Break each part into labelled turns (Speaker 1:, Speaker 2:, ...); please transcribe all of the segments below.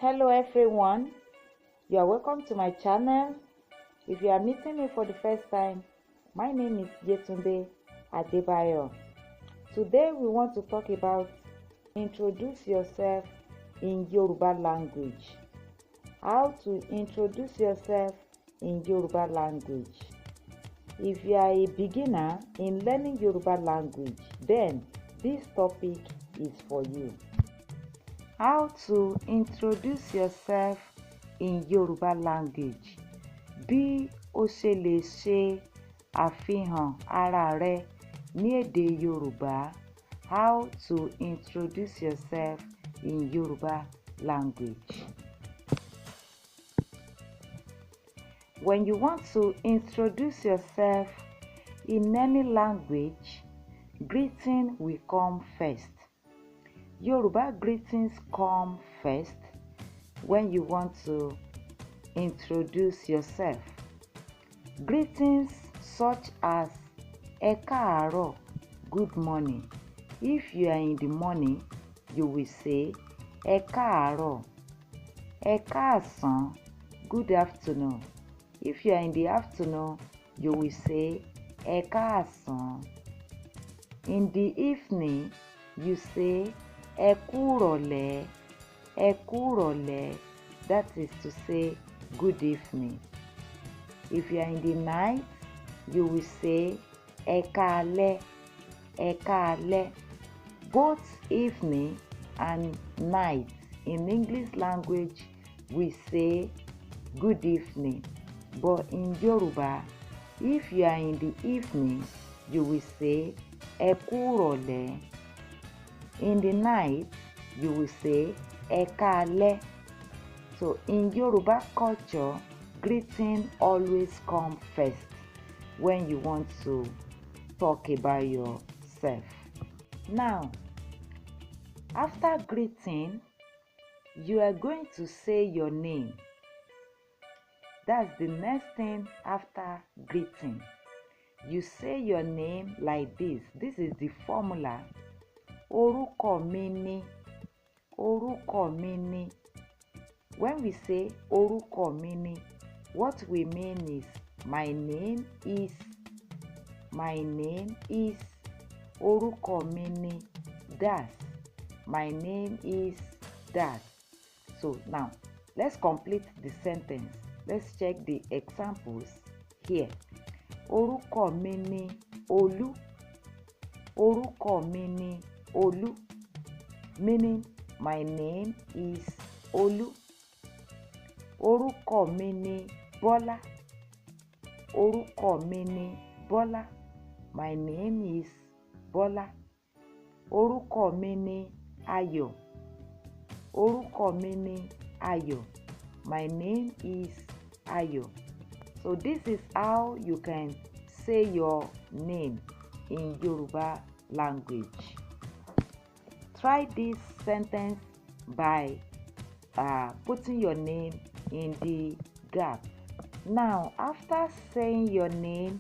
Speaker 1: Hello everyone, you are welcome to my channel. If you are meeting me for the first time, my name is Yetunde Adebayo. Today we want to talk about introduce yourself in Yoruba language. How to introduce yourself in Yoruba language. If you are a beginner in learning Yoruba language, then this topic is for you. How to introduce yourself in Yoruba language. Bí o ṣe lè ṣe àfihàn ara rẹ ní èdè Yorùbá. How to introduce yourself in Yoruba language. When you want to introduce yourself in any language, greeting will come first. Yoruba greetings come first when you want to introduce yourself. Greetings such as Ẹ káàárọ̀, good morning. If you are in the morning, you will say Ẹ káàárọ̀. Ẹ káàsán, good afternoon. If you are in the afternoon, you will say Ẹ káàsán. In the evening, you say Ẹ kúrọ̀lẹ́, Ẹ kúrọ̀lẹ́. That is to say good evening. If you are in the night, you will say Ẹ káalẹ́, Ẹ káalẹ́. Both evening and night in English language we say good evening. But in Yoruba, if you are in the evening, you will say Ẹ kúrọ̀lẹ́. In the night, you will say Ẹ káalẹ́. So in Yoruba culture, greeting always come first when you want to talk about yourself. Now, after greeting, you are going to say your name. That's the next thing after greeting. You say your name like this. This is the formula. Orúkọ mi ni, orúkọ mi ni. When we say orúkọ mi ni, what we mean is my name is, my name is. Orúkọ mi ni that. My name is that. So now, let's complete the sentence. Let's check the examples here. Orúkọ mi ni Olú. Orúkọ mi ni Olú, meaning my name is Olú. Orúkọ mi ni Bọ́lá. Orúkọ mi ni Bọ́lá. My name is Bọ́lá. Orúkọ mi ni Ayọ̀. Orúkọ mi ni Ayọ̀. My name is Ayọ̀. So this is how you can say your name in Yoruba language. Try this sentence by putting your name in the gap. Now, after saying your name,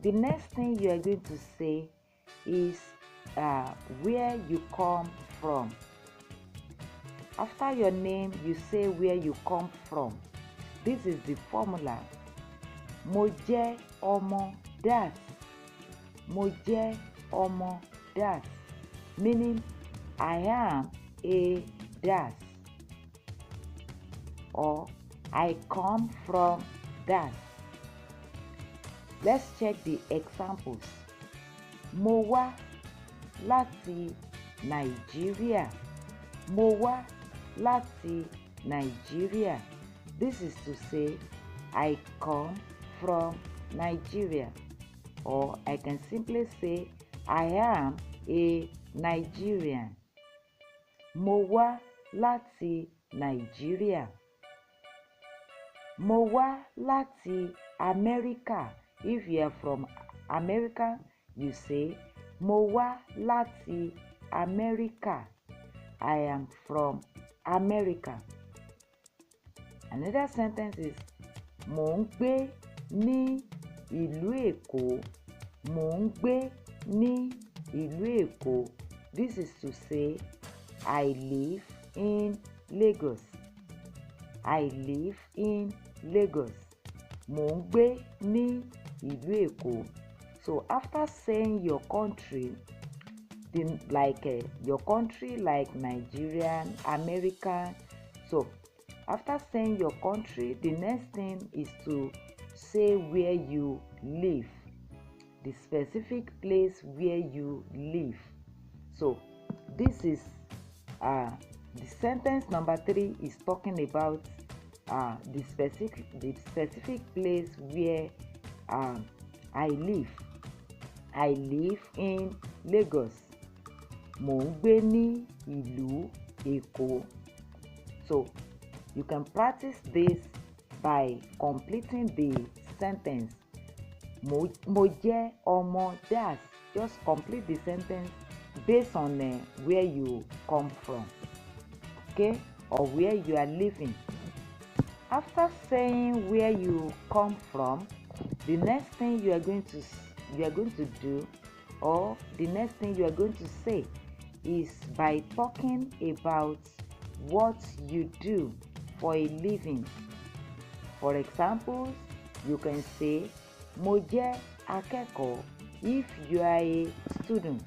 Speaker 1: the next thing you are going to say is where you come from. After your name, you say where you come from. This is the formula. Mo jẹ́ ọmọ das. Mo jẹ́ ọmọ das. Meaning, I am a das. Or I come from that. Let's check the examples. Mo wá láti Nigeria. Mo wá láti Nigeria. This is to say, I come from Nigeria. Or I can simply say, I am a Nigerian. Mo wá láti Nigeria. Mo wá láti America. If you are from America, you say, Mo wá láti America. I am from America. Another sentence is, Mò ń gbé ní ìlú Èkó. Mò ń gbé ní ìlú Èkó. This is to say, I live in Lagos. I live in Lagos. Mò ń gbé ní ìlú Èkó. So after saying your country, your country like Nigerian, American. So after saying your country, the next thing is to say where you live, the specific place where you live. So this is the sentence number 3 is talking about the specific place where I live. I live in Lagos. Mò ń gbé ní ìlú Èkó. So you can practice this by completing the sentence. Mo jẹ́ ọmọ das. Just complete the sentence based on where you come from, okay, or where you are living. After saying where you come from, the next thing you are going to do, or the next thing you are going to say, is by talking about what you do for a living. For example, you can say mo jẹ́ akẹ́kọ̀ọ́ if you are a student.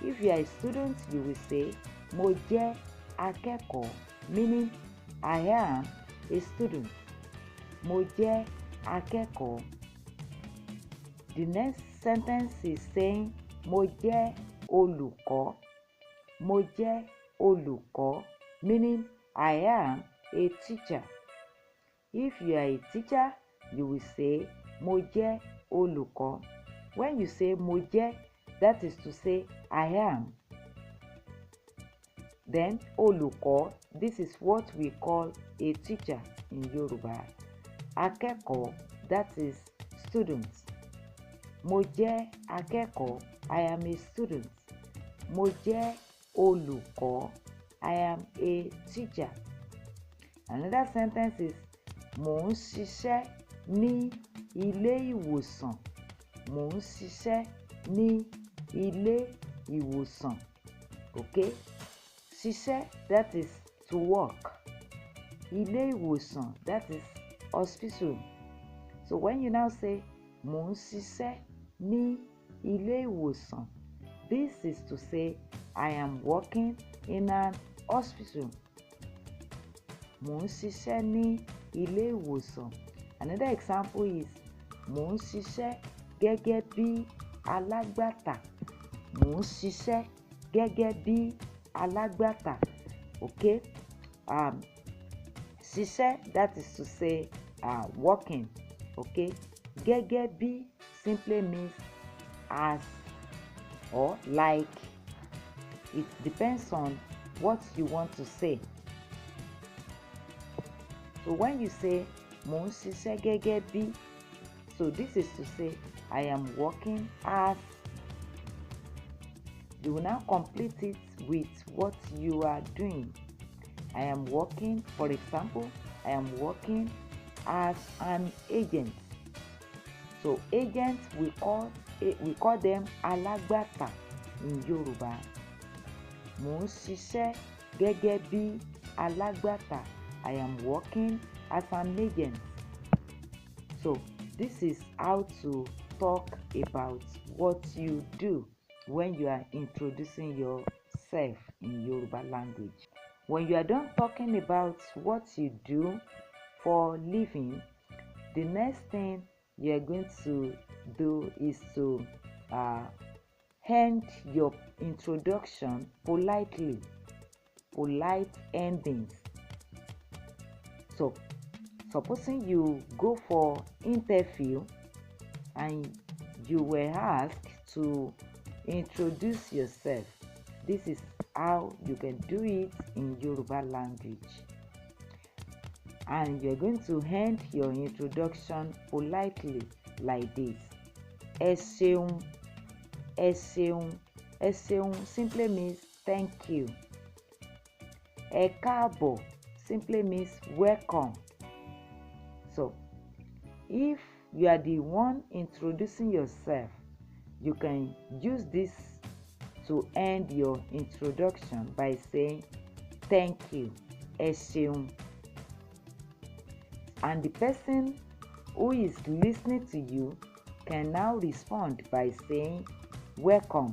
Speaker 1: If you are a student, you will say mo jẹ́ akẹ́kọ̀ọ́, meaning I am a student. Mo jẹ́ akẹ́kọ̀ọ́. The next sentence is saying mo jẹ́ olùkọ́. Mo jẹ́ olùkọ́, meaning I am a teacher. If you are a teacher, you will say mo jẹ́ olùkọ́. When you say mo jẹ́, that is to say I am. Then olùkọ́, this is what we call a teacher in Yoruba. Akẹ́kọ̀ọ́, that is student. Mo jẹ́ akẹ́kọ̀ọ́, I am a student. Mo jẹ́ olùkọ́, I am a teacher. Another sentence is mò ń ṣiṣẹ́ ní ilé ìwòsàn. Mò ń ṣiṣẹ́ ní ilé ìwòsàn. Okay? Ṣiṣẹ́, that is to work. Ilé ìwòsàn, that is hospital. So when you now say mò ń ṣiṣẹ́ ní ilé ìwòsàn, this is to say I am working in an hospital. Mò ń ṣiṣẹ́ ní ilé ìwòsàn. Another example is mò ń ṣiṣẹ́ gẹ́gẹ́ bí alágbàtà. Mò ń ṣiṣẹ́ gẹ́gẹ́ bí alágbàtà. Okay? Ṣiṣẹ́, that is to say working. Okay? Gẹ́gẹ́ bí simply means as or like. It depends on what you want to say. So when you say mò ń ṣiṣẹ́ gẹ́gẹ́ bí, so this is to say I am working as. You will now complete it with what you are doing. I am working, for example, I am working as an agent. So agents, we call them alágbàtà in Yoruba. Mò ń ṣiṣẹ́ gẹ́gẹ́ bí alágbàtà. I am working as an agent. So this is how to talk about what you do when you are introducing yourself in Yoruba language. When you are done talking about what you do for living, the next thing you are going to do is to end your introduction politely. Polite endings. So supposing you go for interview and you were asked to introduce yourself, this is how you can do it in Yoruba language. And you're going to end your introduction politely like this. Ẹ ṣeun. Ẹ ṣeun. Ẹ ṣeun simply means thank you. Ẹ káàbọ̀ simply means welcome. So if you are the one introducing yourself, you can use this to end your introduction by saying thank you. Ẹ ṣeun. and the person who is listening to you can now respond by saying welcome.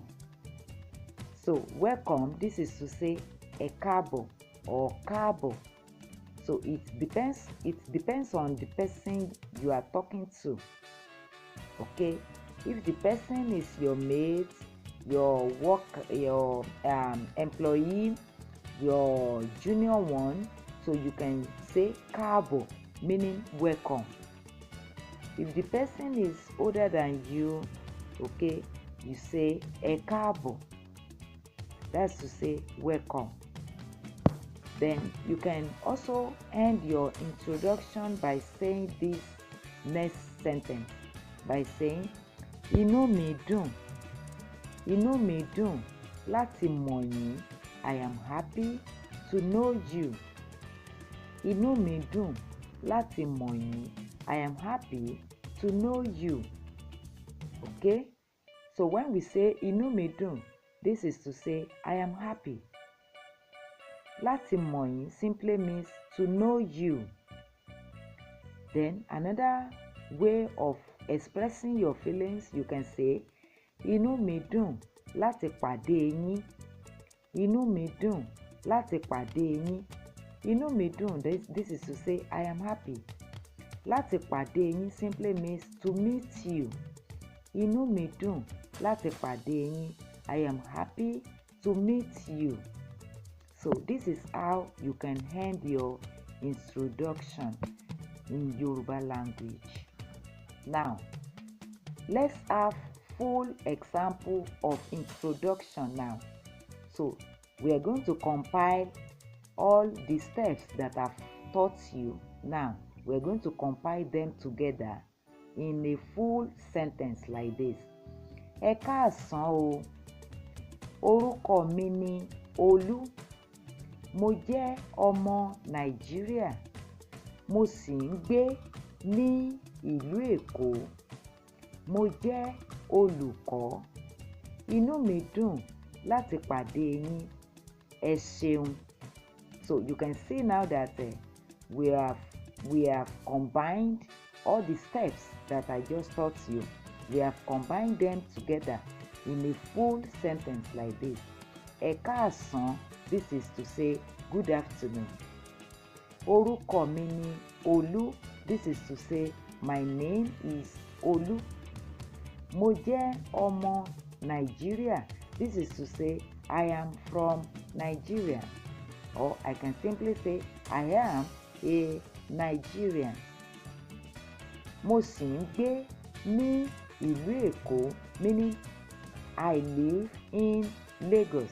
Speaker 1: So welcome, this is to say ẹ káàbọ̀ or káàbọ̀. So it depends on the person you are talking to. Okay, if the person is your mate, your employee, your junior one, so you can say káàbọ̀, meaning welcome. If the person is older than you, okay, you say ẹ káàbọ̀, that's to say welcome. Then you can also end your introduction by saying this next sentence by saying inú mi dùn láti mọ̀ yín. I am happy to know you. Inú mi dùn láti mọ̀ yín. I am happy to know you. Okay? So when we say inú mi dùn, this is to say I am happy. Láti mọ̀ yín simply means to know you. Then another way of expressing your feelings, you can say inú mi dùn láti pàdé yín. Inú mi dùn láti pàdé yín. Inú mi dùn, this is to say I am happy. Láti pàdé yín simply means to meet you. Inú mi dùn láti pàdé yín. I am happy to meet you. So this is how you can end your introduction in Yoruba language. Now, let's have full example of introduction now. So we are going to compile all the steps that I've taught you. Now we're going to compile them together in a full sentence like this. Ẹ káàsán o. Orúkọ mi ni Olú. Mo jẹ́ ọmọ Nàìjíríà. Mo sì ń gbé ní ìlú Èkó. Mo jẹ́ olùkọ́. Inú mi dùn láti pàdé yín. Ẹ ṣeun. So you can see now that we have combined all the steps that I just taught you. We have combined them together in a full sentence like this. Ẹ káàsán, this is to say good afternoon. Orúkọ mi ni Olú, this is to say my name is Olú. Mo jẹ́ ọmọ Nàìjíríà, this is to say I am from Nigeria. Or I can simply say I am a Nigerian. Mo sì ń gbé ní ìlú Èkó, meaning I live in Lagos.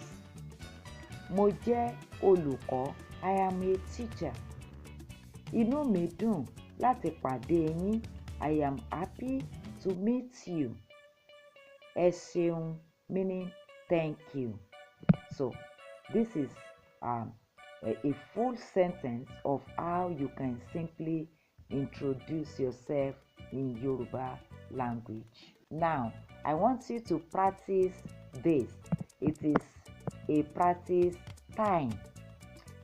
Speaker 1: Mo jẹ́ olùkọ́, I am a teacher. Inú mi dùn láti pàdé yín. I am happy to meet you. Ẹ ṣeun, meaning thank you. So this is a full sentence of how you can simply introduce yourself in Yoruba language. Now, I want you to practice this. It is a practice time.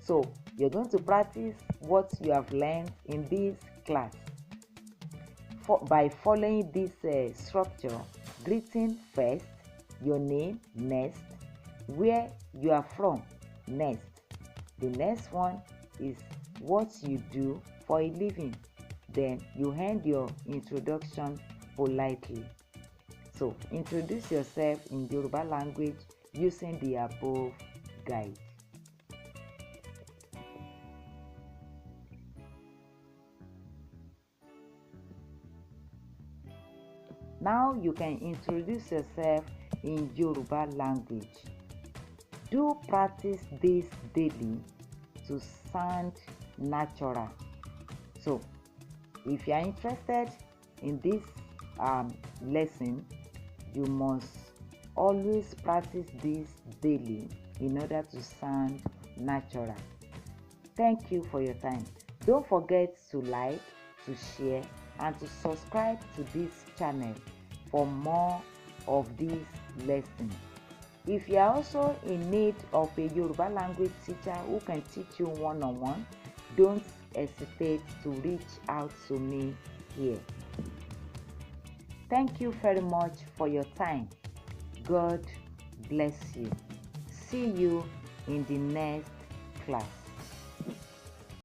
Speaker 1: So, you're going to practice what you have learned in this class by following this structure. Greeting first, your name next, where you are from next. The next one is what you do for a living. Then you end your introduction politely. So introduce yourself in Yoruba language using the above guide. Now you can introduce yourself in Yoruba language. Do practice this daily to sound natural. So, if you are interested in this lesson, you must always practice this daily in order to sound natural. Thank you for your time. Don't forget to like, to share, and to subscribe to this channel for more of these lessons. If you are also in need of a Yoruba language teacher who can teach you one-on-one, don't hesitate to reach out to me here. Thank you very much for your time. God bless you. See you in the next class.